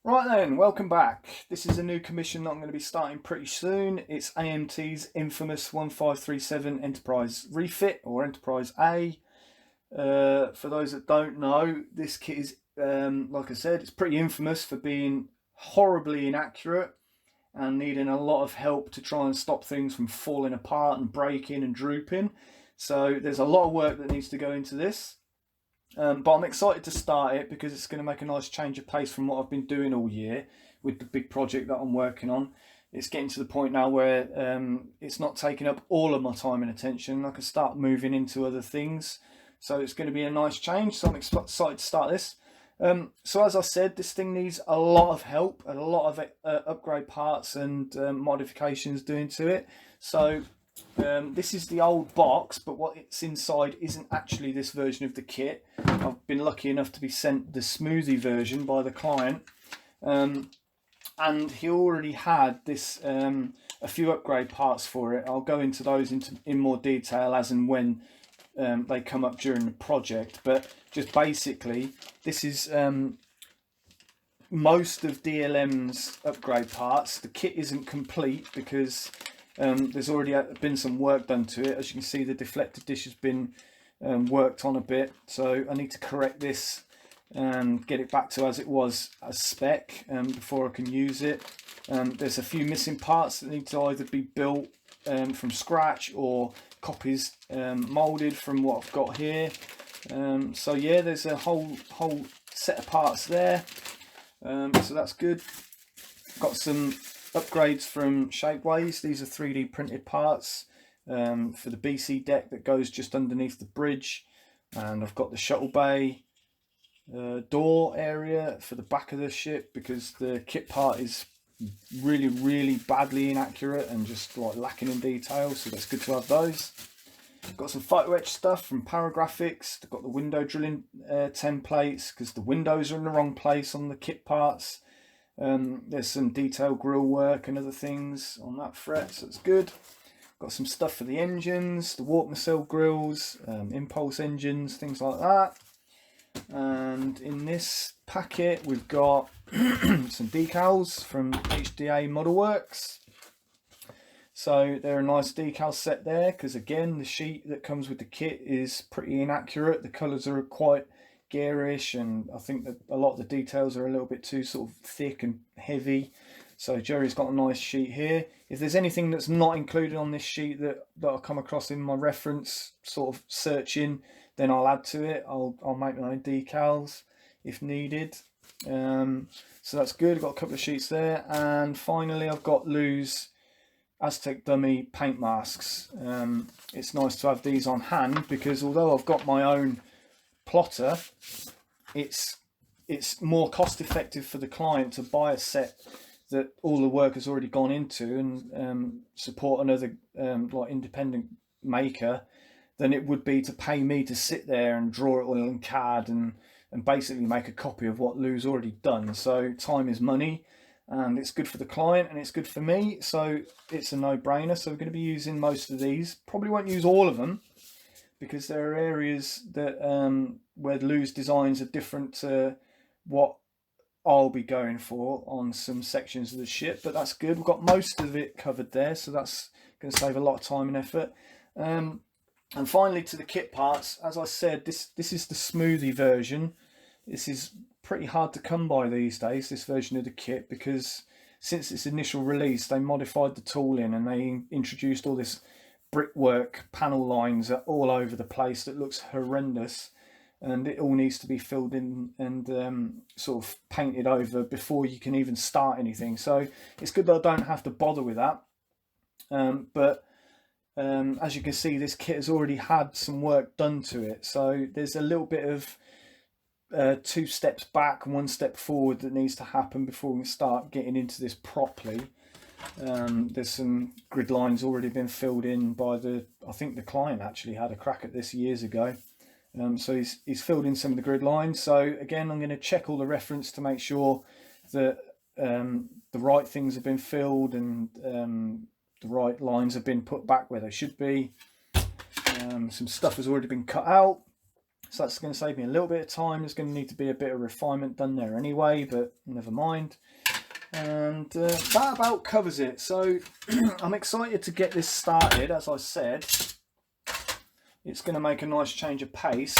Right then, welcome back. This is a new commission that I'm going to be starting pretty soon. It's AMT's infamous 1537 Enterprise refit, or Enterprise A. For those that don't know, this kit is, like I said, it's pretty infamous for being horribly inaccurate and needing a lot of help to try and stop things from falling apart and breaking and drooping. So there's a lot of work that needs to go into this. But I'm excited to start it because it's going to make a nice change of pace from what I've been doing all year with the big project that I'm working on. It's getting to the point now where it's not taking up all of my time and attention. I can start moving into other things. So it's going to be a nice change. So I'm excited to start this. So as I said, this thing needs a lot of help and a lot of upgrade parts and modifications doing to it. So this is the old box, but what it's inside isn't actually this version of the kit. I've been lucky enough to be sent the smoothie version by the client, and he already had this a few upgrade parts for it. I'll go into those in more detail as and when they come up during the project, but just basically this is most of DLM's upgrade parts. The kit isn't complete because there's already been some work done to it. As you can see, the deflector dish has been worked on a bit, so I need to correct this and get it back to as it was as spec before I can use it. There's a few missing parts that need to either be built from scratch or copies molded from what I've got here. So yeah, there's a whole set of parts there, so that's good. Got some upgrades from Shapeways. These are 3D printed parts for the BC deck that goes just underneath the bridge, and I've got the shuttle bay door area for the back of the ship because the kit part is really badly inaccurate and just like lacking in detail, so that's good to have those. Got some photo etch stuff from Paragraphics. I've got the window drilling templates because the windows are in the wrong place on the kit parts. There's some detailed grill work and other things on that fret, so it's good. Got some stuff for the engines, the warp nacelle grills, impulse engines, things like that. And in this packet we've got some decals from HDA Model Works. So they're a nice decal set there because again the sheet that comes with the kit is pretty inaccurate. The colours are quite garish, and I think that a lot of the details are a little bit too sort of thick and heavy. So Jerry's got a nice sheet here. If there's anything that's not included on this sheet that I'll come across in my reference sort of searching, then I'll add to it. I'll make my own decals if needed. So that's good. I've got a couple of sheets there, and finally I've got Lou's Aztec dummy paint masks. It's nice to have these on hand because although I've got my own plotter, it's more cost effective for the client to buy a set that all the work has already gone into and support another like independent maker than it would be to pay me to sit there and draw it all in CAD and basically make a copy of what Lou's already done. So time is money, and it's good for the client and it's good for me, so it's a no-brainer. So we're going to be using most of these. Probably won't use all of them because there are areas that where Lou's designs are different to what I'll be going for on some sections of the ship, but that's good. We've got most of it covered there, so that's going to save a lot of time and effort. And finally, to the kit parts, as I said, this is the smoothie version. This is pretty hard to come by these days, this version of the kit, because since its initial release they modified the tooling and they introduced all this brickwork panel lines all over the place that looks horrendous, and it all needs to be filled in and sort of painted over before you can even start anything. So it's good that I don't have to bother with that, but as you can see, this kit has already had some work done to it, so there's a little bit of 2 steps back and 1 step forward that needs to happen before we can start getting into this properly. There's some grid lines already been filled in by I think the client actually had a crack at this years ago. So he's filled in some of the grid lines. So again, I'm going to check all the reference to make sure that the right things have been filled and the right lines have been put back where they should be. Some stuff has already been cut out. so that's going to save me a little bit of time. There's going to need to be a bit of refinement done there anyway, but never mind. And that about covers it. So I'm excited to get this started. As I said, it's going to make a nice change of pace.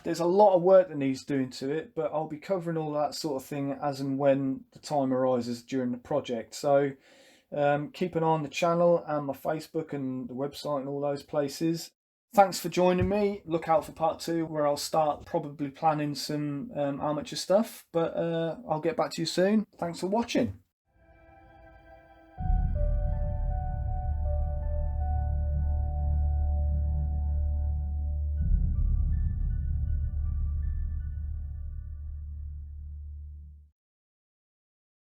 There's a lot of work that needs doing to it, but I'll be covering all that sort of thing as and when the time arises during the project. So keep an eye on the channel and my Facebook and the website and all those places. Thanks for joining me. Look out for part 2, where I'll start probably planning some amateur stuff, but I'll get back to you soon. Thanks for watching.